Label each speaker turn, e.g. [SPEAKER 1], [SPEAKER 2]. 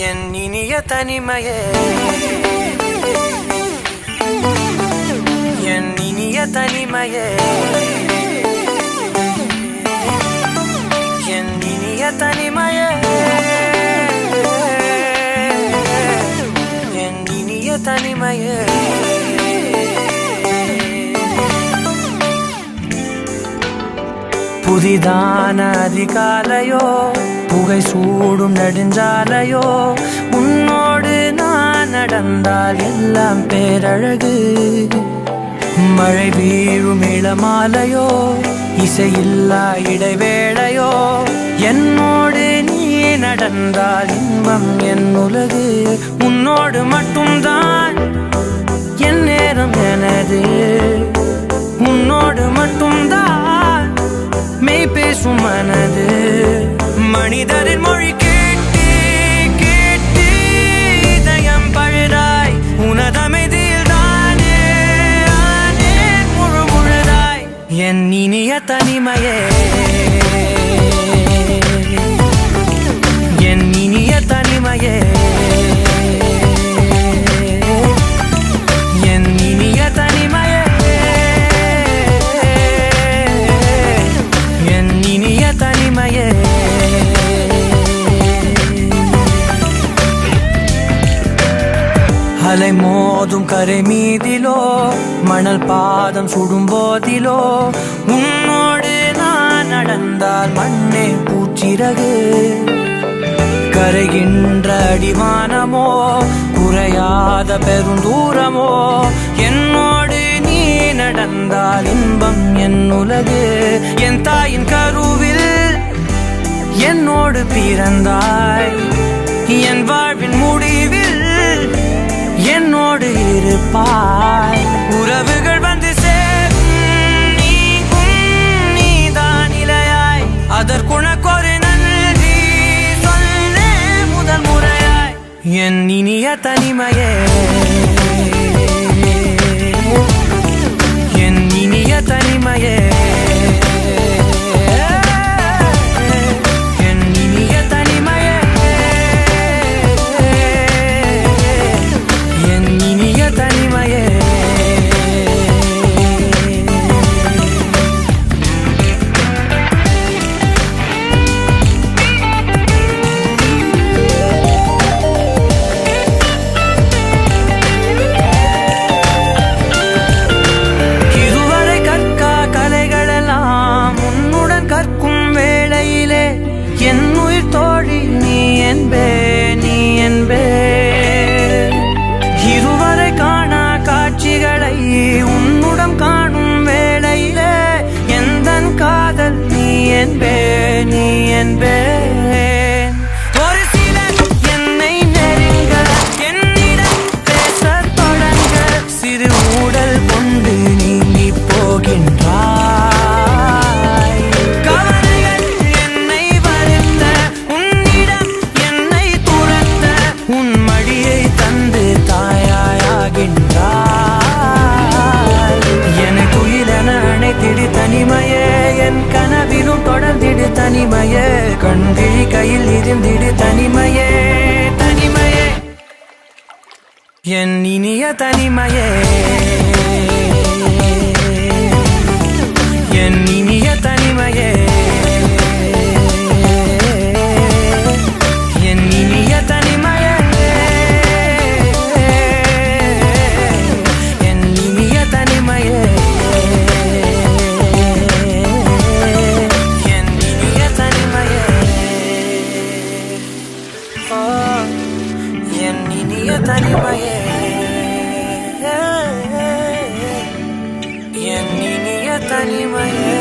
[SPEAKER 1] என் இனிய தனிமையே, என் இனிய தனிமையே, என் இனிய தனிமையே, என் இனிய தனிமையே. புதிதான அதிகாலையோ, புகை சூடும் நெடுஞ்சாலையோ, உன்னோடு நான் நடந்தால் எல்லாம் பேரழகு. மழை வீழும் இளமாலையோ, இசையில்லா இடைவேளையோ, என்னோடு நீ நடந்தால் இன்பம் என் உலகு. உன்னோடு மட்டும்தான் என் நேரம் எனது, உன்னோடு மட்டும்தான் மெய் பேசும் மனது. மனிதரின் மொழி கேட்டு கேட்டு இதயம் பழுதாய், உனதமைதியில் தானே ஆனே முழு முழுதாய். என் இனிய தனிமையே, என் இனிய தனிமையே, என் இனிய தனிமையே, என் இனிய தனிமையே. அலை மோதும் கரை மீதிலோ, மணல் பாதம் சுடும் போதிலோ, உன்னோடு நான் நடந்தால் மண்ணே பூச்சிறகு. கரைகின்ற அடிவானமோ, குறையாத பெருந்தூரமோ, என்னோடு நீ நடந்தால் இன்பம் என் உலகு. என் தாயின் கருவில் என்னோடு பிறந்தாய், என் வாழ்வின் முடிவில் என்னோடு இருப்பாய். உறவுகள் வந்து சேரும் நீக்கும் நீதான் இலையாய், அதற்குனக்கொரு நன்றி சொல்ல முதல் முறையாய். என் இனிய தனிமையே, என் இனிய தனிமையே, என் இனிய தனிமையே, என் இனிய தனிமையே. இதுவரை கற்கா கலைகளெல்லாம் உன்னுடன் கற்கும் வேளையிலே, என் உயிர் தோழி நீ என்பே, நீ என்பே. இதுவரை காணா காட்சிகளை உன்னுடன் காணும் வேளையிலே, எந்தன் காதல் நீ என்பே, நீ என்பே. ஒரு சிலர் என்னை நெருங்க, என்னிடம் பேசத் தொடங்க, சிறு ஊடல் கொண்டு நீங்கி போகின்றாய். கவலைகள் என்னை வருத்த, உன்னிடம் என்னை துரத்த, உன் மடியை தந்து தாயாகின்றாய். எனக்கு உயிரென அணைத்திடு தனிமையே, என் கனவிலும் தொடர்ந்திடு தனிமையே, கண்கிழி கையில் இருந்திடு தனிமையே, தனிமையே. என் இனிய தனிமையே, என் இனிய தனிமையே, என் இனிய தனிமையே, என் இனிய தனிமையே, என் இனிய தனிமையே. என் இனிய தனிமையே, என் இனிய தனிமையே.